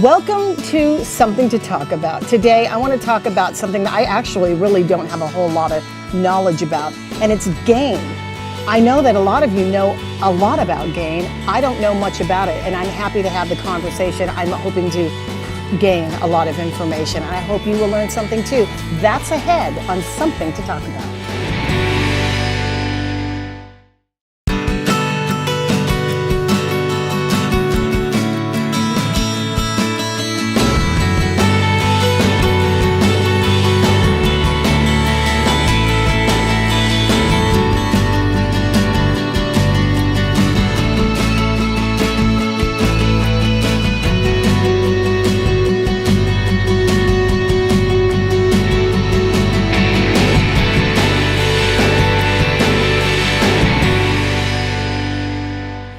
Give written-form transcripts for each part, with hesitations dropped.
Welcome to Something to Talk About. Today I want to talk about something that I actually really don't have a whole lot of knowledge about, and it's GAIN. I know that a lot of you know a lot about GAIN. I don't know much about it, and I'm happy to have the conversation. I'm hoping to gain a lot of information, and I hope you will learn something too. That's ahead on Something to Talk About.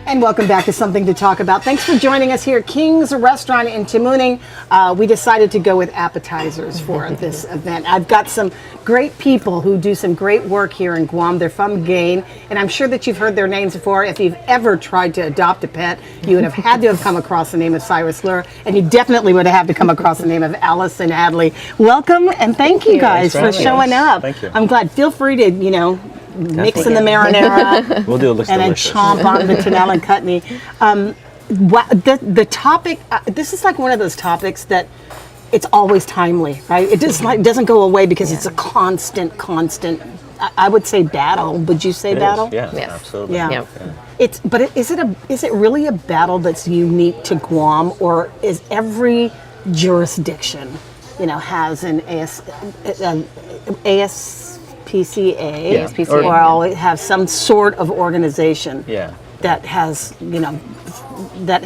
And welcome back to Something to Talk About. Thanks for joining us here at King's Restaurant in Tamuning. We decided to go with appetizers for this event. I've got some great people who do some great work here in Guam. They're from GAIN, and I'm sure that you've heard their names before. If you've ever tried to adopt a pet, you would have had to have come across the name of Cyrus Lure, and you definitely would have had to come across the name of Allison Hadley. Welcome, and thank you guys for showing up. Thank you. I'm glad. Feel free to, mix in the marinara. We'll do it. Looks and delicious. then chomp on the Tanel and Cutney. The topic. This is like one of those topics that it's always timely, right? It just doesn't go away because it's a constant. I would say battle. Would you say battle? Yeah, Yes. absolutely. Yeah. Is it really a battle that's unique to Guam, or is every jurisdiction, has an ASPCA, ASPCA. or always have some sort of organization Yeah. that has, that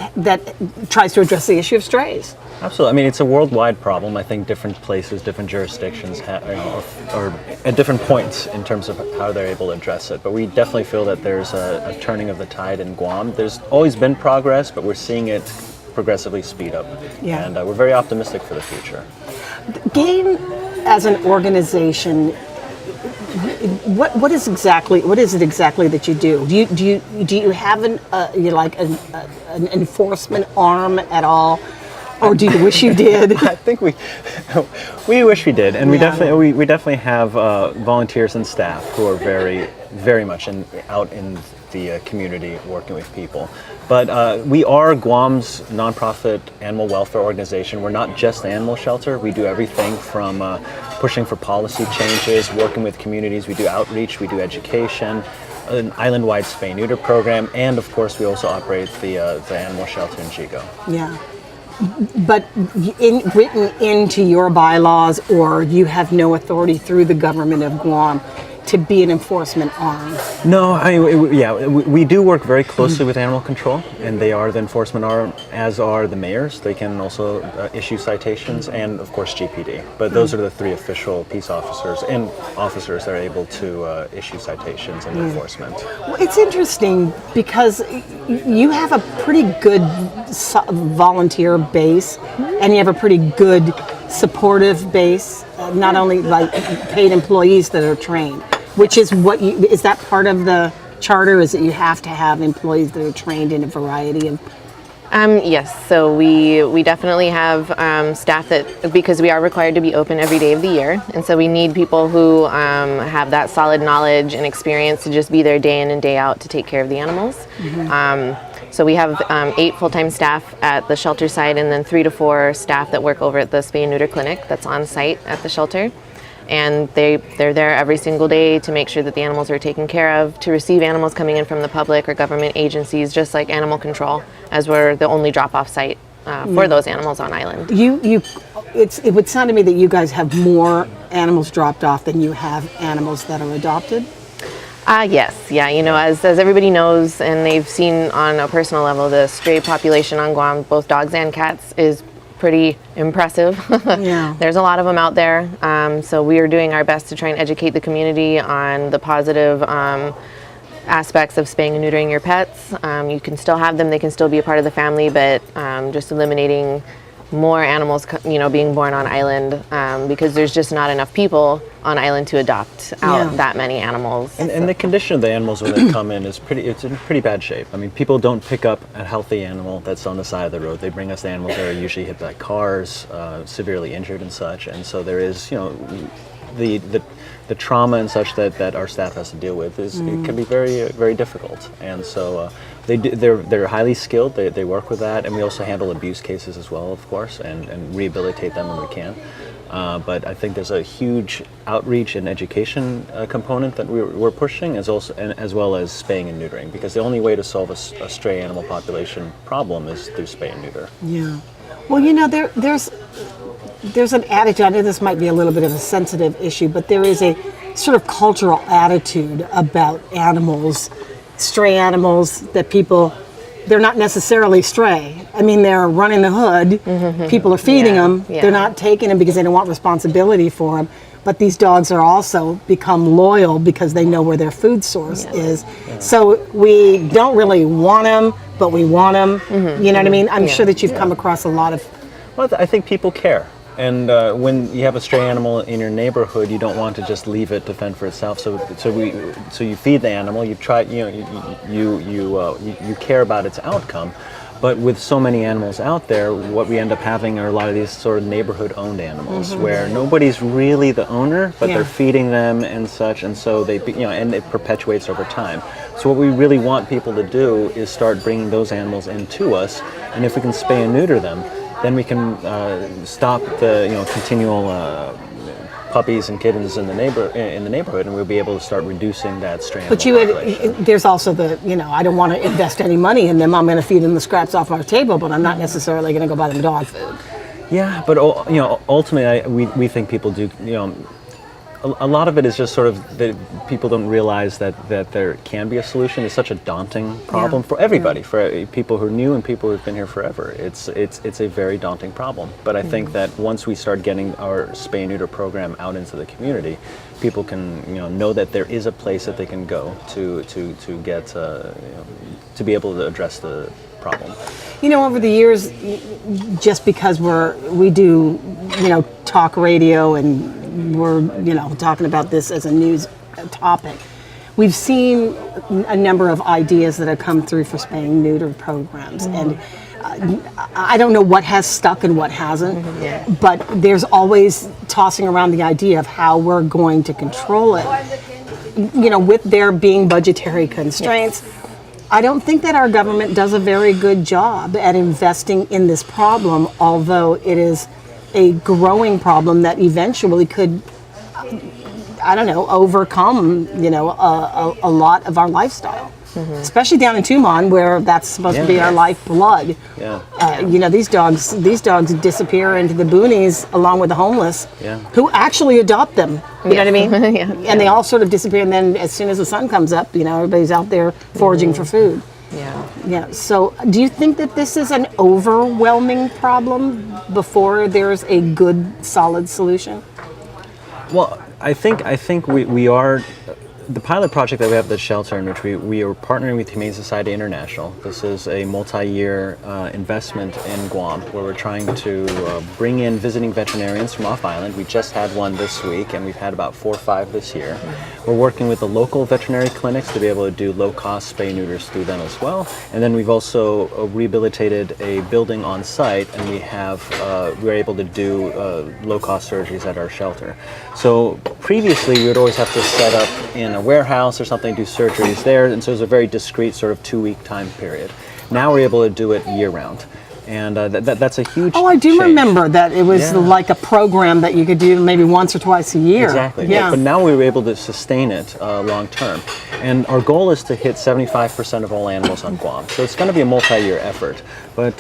tries to address the issue of strays. Absolutely. I mean, it's a worldwide problem. I think different places, different jurisdictions are at different points in terms of how they're able to address it. But we definitely feel that there's a turning of the tide in Guam. There's always been progress, but we're seeing it progressively speed up. Yeah. And we're very optimistic for the future. GAIN as an organization, what is it exactly that you do? Do you have an enforcement arm at all, or do you wish you did? I think we wish we did, and we definitely have volunteers and staff who are very, very much out in the community working with people. But we are Guam's nonprofit animal welfare organization. We're not just the animal shelter. We do everything from pushing for policy changes, working with communities. We do outreach, we do education, an island-wide spay-neuter program, and of course we also operate the animal shelter in Jigo. Yeah. But written into your bylaws, or you have no authority through the government of Guam to be an enforcement arm? No, we do work very closely with animal control, and they are the enforcement arm, as are the mayors. They can also issue citations, and of course GPD. But those are the three official peace officers and officers that are able to issue citations and enforcement. Well, it's interesting because you have a pretty good volunteer base, and you have a pretty good supportive base, not only like paid employees that are trained, which is is that part of the charter, is that you have to have employees that are trained in a variety of... Yes, so we definitely have staff because we are required to be open every day of the year, and so we need people who have that solid knowledge and experience to just be there day in and day out to take care of the animals. So we have 8 full-time staff at the shelter site, and then 3 to 4 staff that work over at the spay and neuter clinic that's on site at the shelter. And they're there every single day to make sure that the animals are taken care of, to receive animals coming in from the public or government agencies, just like animal control, as we're the only drop-off site for those animals on island. It would sound to me that you guys have more animals dropped off than you have animals that are adopted. Yes, yeah, as everybody knows and they've seen on a personal level, the stray population on Guam, both dogs and cats, is pretty impressive. Yeah. There's a lot of them out there, so we are doing our best to try and educate the community on the positive aspects of spaying and neutering your pets. You can still have them, they can still be a part of the family, but just eliminating more animals, being born on island because there's just not enough people on island to adopt out that many animals. And the condition of the animals when they come in it's in pretty bad shape. I mean, people don't pick up a healthy animal that's on the side of the road. They bring us animals that are usually hit by cars, severely injured and such. And so there is, the trauma and such that our staff has to deal with it can be very very difficult. And so they're highly skilled. They work with that, and we also handle abuse cases as well, of course, and rehabilitate them when we can. But I think there's a huge outreach and education component that we're pushing, as well as spaying and neutering, because the only way to solve a stray animal population problem is through spay and neuter. Yeah. Well, there's an attitude, I know this might be a little bit of a sensitive issue, but there is a sort of cultural attitude about animals, stray animals, that they're not necessarily stray. I mean, they're running the hood, people are feeding them, they're not taking them because they don't want responsibility for them. But these dogs are also become loyal because they know where their food source is. Yeah. So we don't really want them, but we want them. You know what I mean? I'm sure that you've come across a lot of... Well, I think people care. And when you have a stray animal in your neighborhood, you don't want to just leave it to fend for itself. So you feed the animal. You try, you care about its outcome. But with so many animals out there, what we end up having are a lot of these sort of neighborhood-owned animals, where nobody's really the owner, but they're feeding them and such, and so and it perpetuates over time. So what we really want people to do is start bringing those animals into us, and if we can spay and neuter them, then we can stop the continual puppies and kittens in the neighborhood, and we'll be able to start reducing that stray animal population. There's also I don't want to invest any money in them. I'm going to feed them the scraps off our table, but I'm not necessarily going to go buy them dog food. Yeah, but ultimately, we think people do. A lot of it is just sort of that people don't realize that there can be a solution. It's such a daunting problem for everybody, for people who are new and people who've been here forever. It's a very daunting problem. But I think that once we start getting our spay and neuter program out into the community, people can know that there is a place that they can go to get to be able to address the problem. Over the years, just because we do talk radio and we're talking about this as a news topic, we've seen a number of ideas that have come through for spay and neuter programs, and I don't know what has stuck and what hasn't, but there's always tossing around the idea of how we're going to control it. With there being budgetary constraints, I don't think that our government does a very good job at investing in this problem, although it is a growing problem that eventually could, overcome, a lot of our lifestyle. Especially down in Tumon, where that's supposed to be our lifeblood. These dogs disappear into the boonies along with the homeless, who actually adopt them. You know what I mean? And they all sort of disappear, and then as soon as the sun comes up, everybody's out there foraging for food. So do you think that this is an overwhelming problem before there's a good, solid solution? Well, I think we are. The pilot project that we have at the shelter, in which we are partnering with Humane Society International. This is a multi-year investment in Guam, where we're trying to bring in visiting veterinarians from off-island. We just had one this week, and we've had about 4 or 5 this year. We're working with the local veterinary clinics to be able to do low-cost spay neuters through them as well. And then we've also rehabilitated a building on site, and we're able to do low-cost surgeries at our shelter. So previously, we would always have to set up in a warehouse or something, do surgeries there, and so it was a very discrete sort of 2-week time period. Now we're able to do it year-round, and that's a huge I do change. remember that it was like a program that you could do maybe once or twice a year. Exactly. But now we were able to sustain it long-term, and our goal is to hit 75% of all animals on Guam. So it's going to be a multi-year effort. But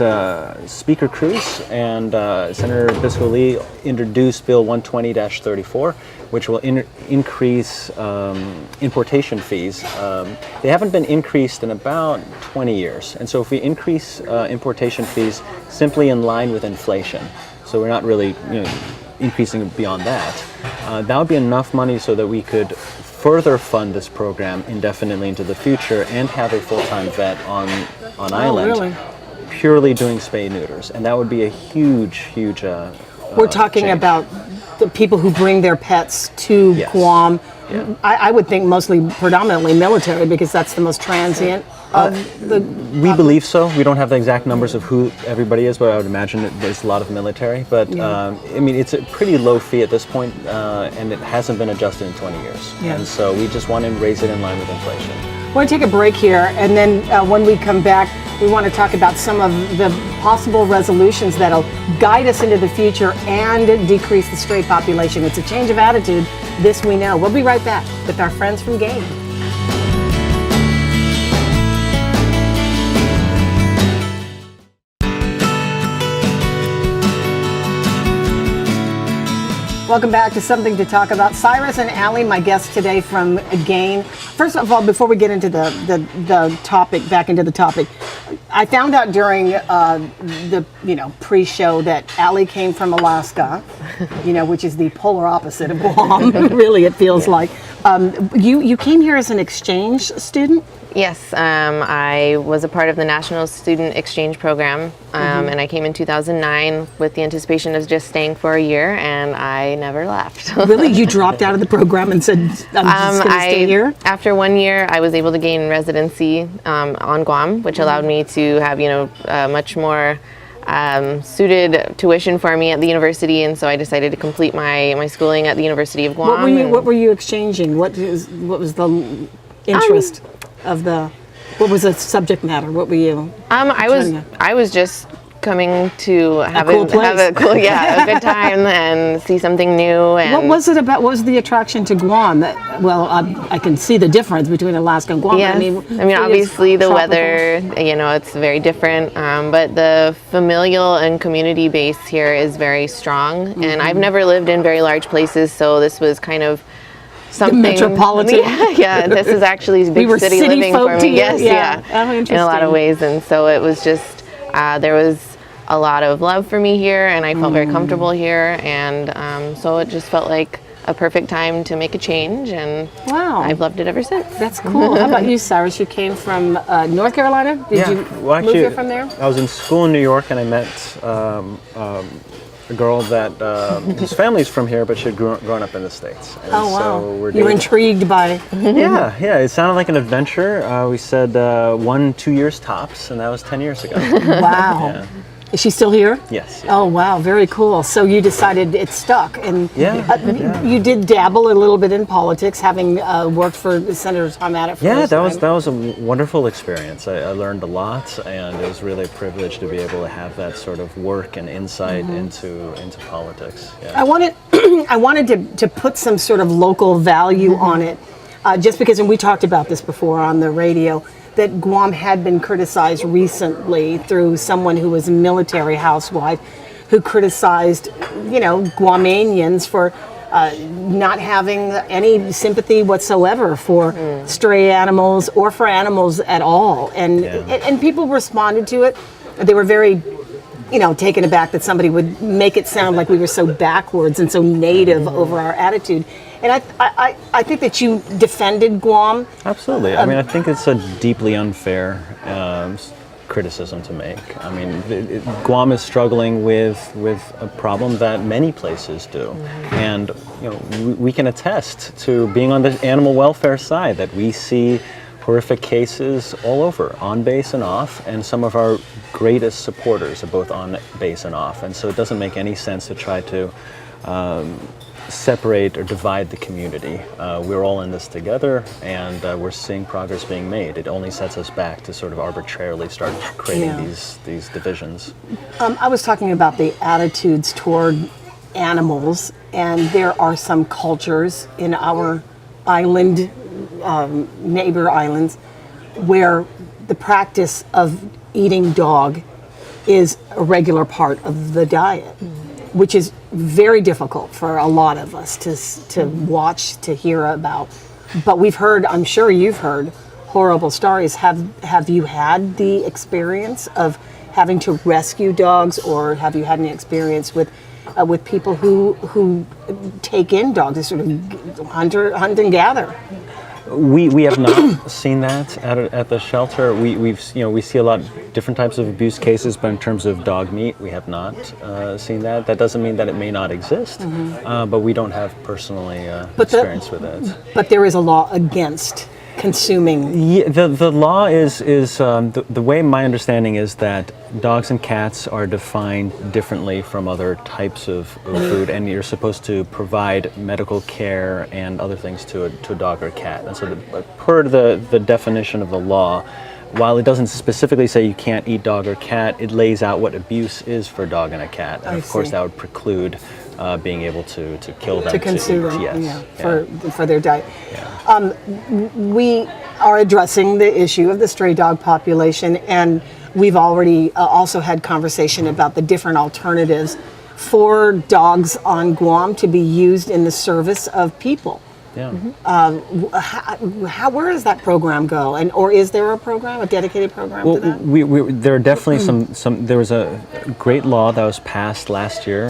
Speaker Cruz and Senator Bisco Lee introduced Bill 120-34, which will increase importation fees. They haven't been increased in about 20 years. And so if we increase importation fees simply in line with inflation, so we're not really increasing beyond that, that would be enough money so that we could further fund this program indefinitely into the future and have a full-time vet on island. Really? purely doing spay neuters, and that would be a huge We're talking change. about the people who bring their pets to Yes. Guam. Yeah. I would think mostly predominantly military because that's the most transient of the. We believe so. We don't have the exact numbers of who everybody is, but I would imagine that there's a lot of military. But I mean, it's a pretty low fee at this point, and it hasn't been adjusted in 20 years. Yeah. And so we just want to raise it in line with inflation. We're going to take a break here, and then when we come back, we want to talk about some of the possible resolutions that'll guide us into the future and decrease the stray population. It's a change of attitude. This we know. We'll be right back with our friends from GAIN. Welcome back to Something to Talk About. Cyrus and Allie, my guests today from GAIN. First of all, before we get into the topic, back into the topic, I found out during the pre-show that Allie came from Alaska, which is the polar opposite of Guam. Really, it feels like. You came here as an exchange student? Yes, I was a part of the National Student Exchange Program, and I came in 2009 with the anticipation of just staying for a year, and I never left. Really? You dropped out of the program and said, I'm just going to stay here? After 1 year, I was able to gain residency on Guam, which allowed me to have, much more suited tuition for me at the university, and so I decided to complete my schooling at the University of Guam. What were you exchanging? What was the interest of the? What was the subject matter? What were you? I was just coming to have cool place. have a cool, a good time and see something new. And What was it about? What was the attraction to Guam? I can see the difference between Alaska and Guam. Yes. I mean, obviously the tropical. weather, it's very different, but the familial and community base here is very strong. And I've never lived in very large places, so this was kind of something metropolitan. Yeah, this is actually big were city city living folk for to me. you. Yes, Oh, in a lot interesting. of ways, and so it was just there was a lot of love for me here, and I felt very comfortable here, and so it just felt like a perfect time to make a change, and Wow. I've loved it ever since. That's cool. How about you, Cyrus? You came from North Carolina? Did you move here from there? I was in school in New York, and I met a girl that whose family's from here, but she had grown up in the States. And Oh, wow. So we're You were dating. intrigued by. Yeah. It sounded like an adventure. We said 1-2 years tops, and that was 10 years ago. Wow. Yeah. Is she still here? Yes. Oh, wow. Very cool. So you decided it stuck. And you did dabble a little bit in politics, having worked for Senator Tom Abbott for Yeah, his that was time. a wonderful experience. I learned a lot, and it was really a privilege to be able to have that sort of work and insight into politics. Yeah. I wanted to put some sort of local value on it, just because, and we talked about this before on the radio, that Guam had been criticized recently through someone who was a military housewife who criticized, Guamanians for not having any sympathy whatsoever for stray animals or for animals at all. And people responded to it. They were very taken aback that somebody would make it sound like we were so backwards and so native over our attitude. And I think that you defended Guam. Absolutely. I mean, I think it's a deeply unfair criticism to make. I mean, Guam is struggling with a problem that many places do, and we can attest to being on the animal welfare side that we see horrific cases all over, on base and off, and some of our greatest supporters are both on base and off. And so it doesn't make any sense to try to separate or divide the community. We're all in this together, and we're seeing progress being made. It only sets us back to sort of arbitrarily start creating these divisions. I was talking about the attitudes toward animals, and there are some cultures in our island, neighbor islands, where the practice of eating dog is a regular part of the diet, which is very difficult for a lot of us to watch, to hear about. But we've heard, I'm sure you've heard, horrible stories. Have you had the experience of having to rescue dogs, or have you had any experience with people who take in dogs, they sort of hunt and gather? We have not seen that at the shelter. We see a lot of different types of abuse cases, but in terms of dog meat, we have not seen that. That doesn't mean that it may not exist, but we don't have personally experience with it. But there is a law against consuming. Yeah, the law is the way my understanding is that dogs and cats are defined differently from other types of food, and you're supposed to provide medical care and other things to a dog or cat. And so, per the definition of the law, while it doesn't specifically say you can't eat dog or cat, it lays out what abuse is for a dog and a cat, and of course that would preclude being able to kill them, To consume them, yes. for their diet. Yeah. We are addressing the issue of the stray dog population, and we've already also had conversation about the different alternatives for dogs on Guam to be used in the service of people. Yeah. Where does that program go, or is there a program, a dedicated program to that? There are definitely some. There was a great law that was passed last year,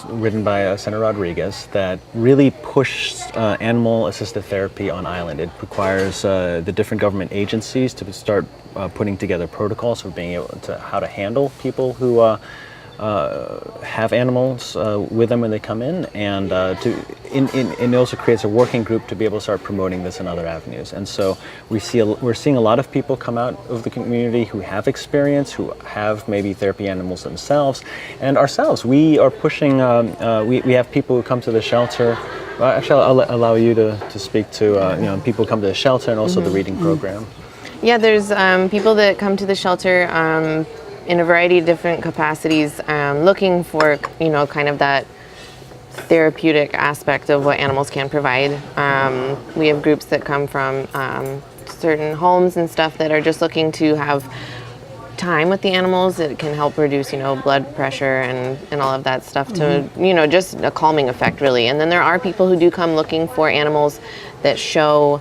written by Senator Rodriguez, that really pushed animal-assisted therapy on island. It requires the different government agencies to start putting together protocols for being able to how to handle people who have animals with them when they come in, and it also creates a working group to be able to start promoting this in other avenues. And so we're seeing a lot of people come out of the community who have experience, who have maybe therapy animals themselves, and ourselves. We are pushing. We have people who come to the shelter. Actually, I'll allow you to speak to people who come to the shelter and also the reading program. Yeah, there's people that come to the shelter in a variety of different capacities, looking for, kind of that therapeutic aspect of what animals can provide. We have groups that come from certain homes and stuff that are just looking to have time with the animals. It can help reduce, blood pressure and all of that stuff to, just a calming effect, really. And then there are people who do come looking for animals that show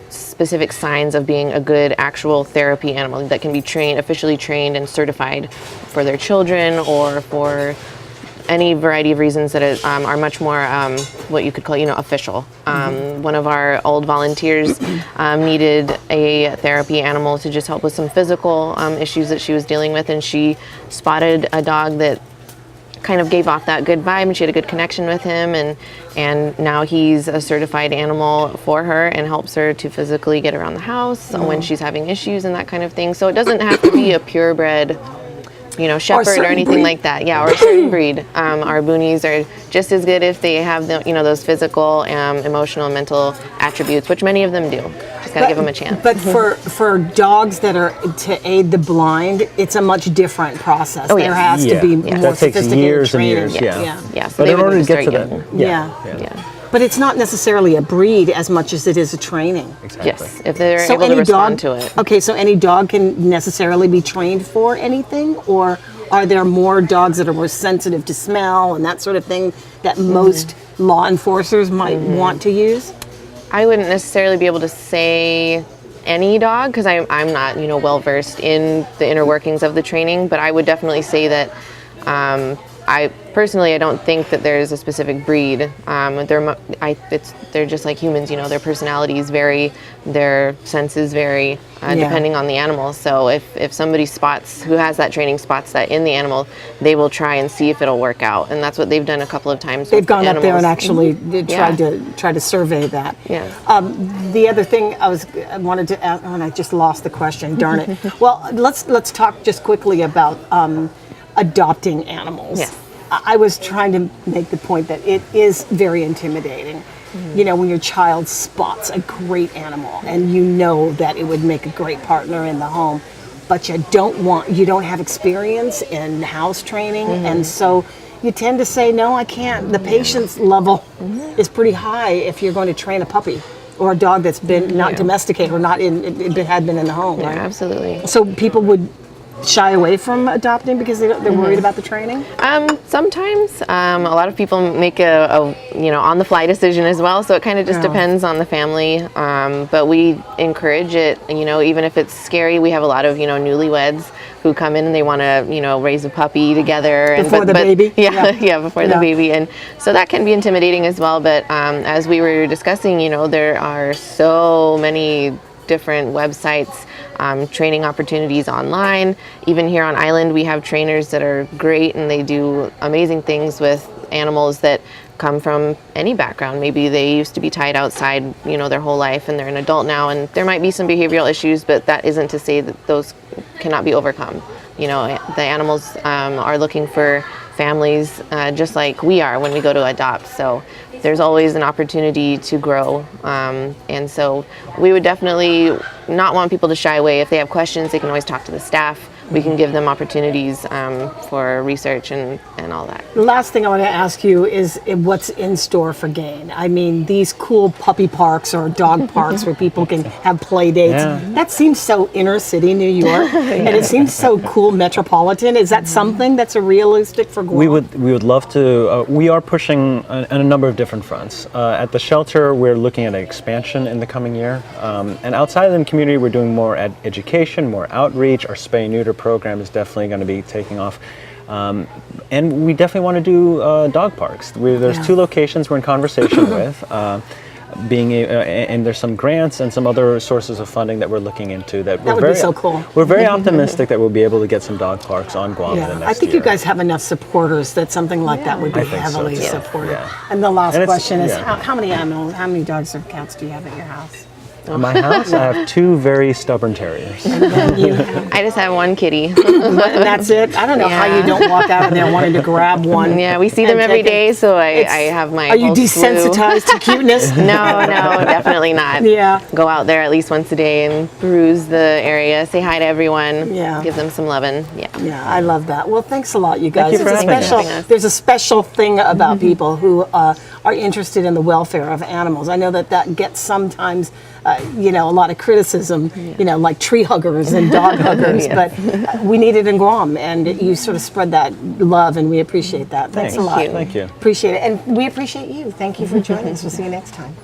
specific signs of being a good actual therapy animal that can be officially trained and certified for their children, or for any variety of reasons that are much more what you could call, official. One of our old volunteers needed a therapy animal to just help with some physical issues that she was dealing with, and she spotted a dog that kind of gave off that good vibe, and she had a good connection with him, and now he's a certified animal for her and helps her to physically get around the house when she's having issues and that kind of thing. So it doesn't have to be a purebred, shepherd or anything like that. Yeah, or a certain breed. Our boonies are just as good if they have those physical, emotional, and mental attributes, which many of them do. Just gotta give them a chance. But for dogs that are to aid the blind, it's a much different process. There has to be more that takes sophisticated years training. and years. Yeah. So But they in would order to just get to start that, young. Yeah. But it's not necessarily a breed as much as it is a training. Exactly. Yes, if they're able to respond to it. Okay, so any dog can necessarily be trained for anything, or are there more dogs that are more sensitive to smell and that sort of thing that most law enforcers might want to use? I wouldn't necessarily be able to say any dog, because I'm not, well versed in the inner workings of the training, but I would definitely say that I don't think that there's a specific breed. They're just like humans, their personalities vary, their senses vary depending on the animal. So if somebody who has that training spots that in the animal, they will try and see if it'll work out, and that's what they've done a couple of times. They've gone up there and animals. actually tried to survey that. Yeah. The other thing I wanted to ask, and I just lost the question. Darn it. Well, let's talk just quickly about adopting animals. Yes. I was trying to make the point that it is very intimidating. When your child spots a great animal and you know that it would make a great partner in the home, but you don't have experience in house training, and so you tend to say, no, I can't. The patience level is pretty high if you're going to train a puppy or a dog that's been not domesticated or had been in the home, right? Yeah, absolutely. So people would shy away from adopting because they're worried about the training? Sometimes. A lot of people make a on-the-fly decision as well, so it kind of just depends on the family. But we encourage it, even if it's scary. We have a lot of, newlyweds who come in and they want to, raise a puppy together. Before the baby? Yeah, yeah, before Yeah. the baby. And so that can be intimidating as well. But as we were discussing, there are so many different websites, training opportunities online. Even here on island, we have trainers that are great and they do amazing things with animals that come from any background. Maybe they used to be tied outside, their whole life, and they're an adult now, and there might be some behavioral issues, but that isn't to say that those cannot be overcome. The animals are looking for families just like we are when we go to adopt. So there's always an opportunity to grow. And so we would definitely not want people to shy away. If they have questions, they can always talk to the staff. We can give them opportunities for research and all that. The last thing I want to ask you is what's in store for Gain? I mean, these cool puppy parks or dog parks where people can have play dates. Yeah. That seems so inner city New York, and it seems so cool metropolitan. Is that something that's a realistic for Guam? We would love to. We are pushing on a number of different fronts. At the shelter, we're looking at an expansion in the coming year, and outside of the community, we're doing more education, more outreach. Our spay and neuter program is definitely going to be taking off. And we definitely want to do dog parks. There's 2 locations we're in conversation with, and there's some grants and some other sources of funding that we're looking into. That would be so cool. We're very optimistic that we'll be able to get some dog parks on Guam in the next year. I think you guys have enough supporters that something like that would be I think so, heavily too. supported. Yeah. And the last And it's- question is, yeah. how many animals, how many dogs or cats do you have at your house? In my house, I have 2 very stubborn terriers. And you have, I just have one kitty. and that's it. I don't know how you Yeah. don't walk out of there wanting to grab one. Yeah, we see and them every take it. day, so I It's- have my Are you whole slew. desensitized to cuteness? No, definitely not. Yeah. Go out there at least once a day and peruse the area, say hi to everyone, Yeah. give them some loving. Yeah. Yeah, I love that. Well, thanks a lot, you guys. you for It's a having us. special, there's a special thing about people who are interested in the welfare of animals. I know that gets sometimes, a lot of criticism, like tree huggers and dog huggers, Yes. but we need it in Guam, and you sort of spread that love, and we appreciate that. Thanks a Thanks. lot. you. Thank you. Appreciate it. And we appreciate you. Thank you for joining us. We'll see you next time.